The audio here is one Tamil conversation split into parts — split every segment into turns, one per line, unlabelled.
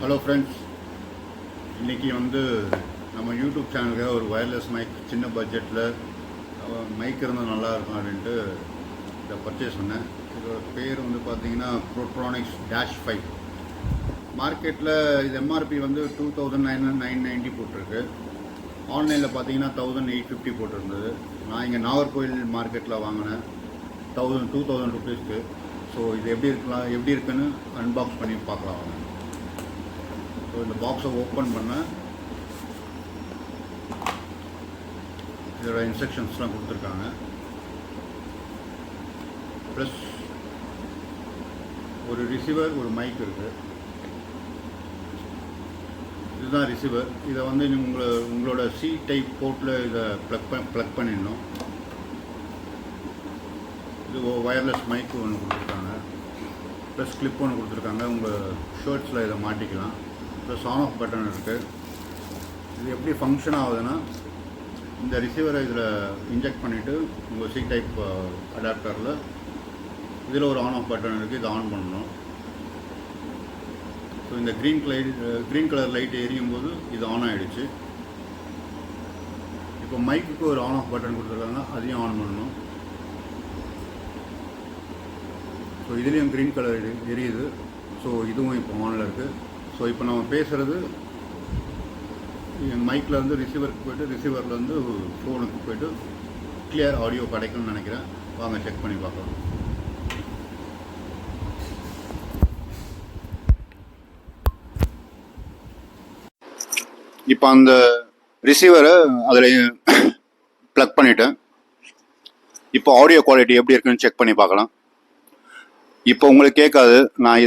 ஹலோ ஃப்ரெண்ட்ஸ், இன்றைக்கி நம்ம யூடியூப் சேனலுக்காக ஒரு ஒயர்லெஸ் மைக் சின்ன பட்ஜெட்டில் மைக் இருந்தால் நல்லாயிருக்கும் அப்படின்ட்டு இதை பர்ச்சேஸ் பண்ணேன். இதோட பேர் பார்த்தீங்கன்னா ப்ரோட்ரானிக்ஸ் -5. மார்க்கெட்டில் இது எம்ஆர்பி 2990 போட்டிருக்கு. ஆன்லைனில் பார்த்தீங்கன்னா 1850 போட்டிருந்தது. நான் இங்கே நாகர்கோவில் மார்க்கெட்டில் வாங்கினேன் 2000 ருபீஸ்க்கு. ஸோ இது எப்படி இருக்குன்னு அன்பாக்ஸ் பண்ணி பார்க்கலாம் வாங்க. ஸோ இந்த பாக்ஸை ஓப்பன் பண்ண இதோட இன்ஸ்ட்ரக்ஷன்ஸ்லாம் கொடுத்துருக்காங்க. ப்ளஸ் ஒரு ரிசீவர், ஒரு மைக் இருக்குது. இதுதான் ரிசீவர். இதை உங்களோட சி டைப் போர்ட்டில் இதை ப்ளக் பண்ணிடணும். இது ஒயர்லெஸ் மைக் ஒன்று கொடுத்துருக்காங்க. ப்ளஸ் கிளிப் ஒன்று கொடுத்துருக்காங்க. உங்கள் ஷர்ட்ஸில் இதை மாட்டிக்கலாம். ப்ளஸ் ஆன் ஆஃப் பட்டன் இருக்குது. இது எப்படி ஃபங்க்ஷன் ஆகுதுன்னா, இந்த ரிசீவரை இதில் இன்ஜெக்ட் பண்ணிவிட்டு உங்கள் சி டைப் அடாப்டரில் இதில் ஒரு ஆன் ஆஃப் பட்டன் இருக்குது. இதை ஆன் பண்ணணும். ஸோ இந்த க்ரீன் கலர் லைட் எரியும் போது இது ஆன் ஆகிடுச்சு. இப்போ மைக்குக்கு ஒரு ஆன் ஆஃப் பட்டன் கொடுத்துருக்காங்க, அதையும் ஆன் பண்ணணும். ஸோ இதுலேயும் க்ரீன் கலர் எரியுது. ஸோ இதுவும் இப்போ ஆனில் இருக்குது. ஸோ இப்போ நம்ம பேசுகிறது மைக்கில் ரிசீவருக்கு போய்ட்டு, ரிசீவர்லேருந்து ஃபோனுக்கு போய்ட்டு கிளியர் ஆடியோ கிடைக்கும்னு நினைக்கிறேன். வாங்க செக் பண்ணி பார்க்கலாம். இப்போ அந்த ரிசீவரை அதில் ப்ளக் பண்ணிவிட்டேன். இப்போ ஆடியோ குவாலிட்டி எப்படி இருக்குன்னு செக் பண்ணி பார்க்கலாம். இப்போ உங்களுக்கு கேட்காது. நான்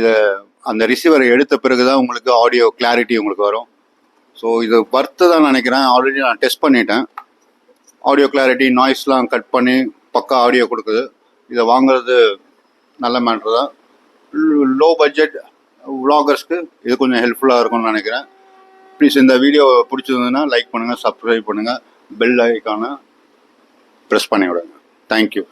அந்த ரிசீவரை எடுத்த பிறகு தான் உங்களுக்கு ஆடியோ கிளாரிட்டி உங்களுக்கு வரும். ஸோ இது வர்த்து தான் நினைக்கிறேன். ஆல்ரெடி நான் டெஸ்ட் பண்ணிட்டேன். ஆடியோ கிளாரிட்டி, நாய்ஸ்லாம் கட் பண்ணி பக்கா ஆடியோ கொடுக்குது. இதை வாங்குறது நல்ல மேட்ரு தான். லோ பட்ஜெட் விளாகர்ஸ்க்கு இது கொஞ்சம் ஹெல்ப்ஃபுல்லாக இருக்கும்னு நினைக்கிறேன். ப்ளீஸ் இந்த வீடியோ பிடிச்சிருந்ததுன்னா லைக் பண்ணுங்கள், சப்ஸ்கிரைப் பண்ணுங்கள், பெல் ஐக்கானை ப்ரெஸ் பண்ணி விடுங்க. தேங்க்யூ.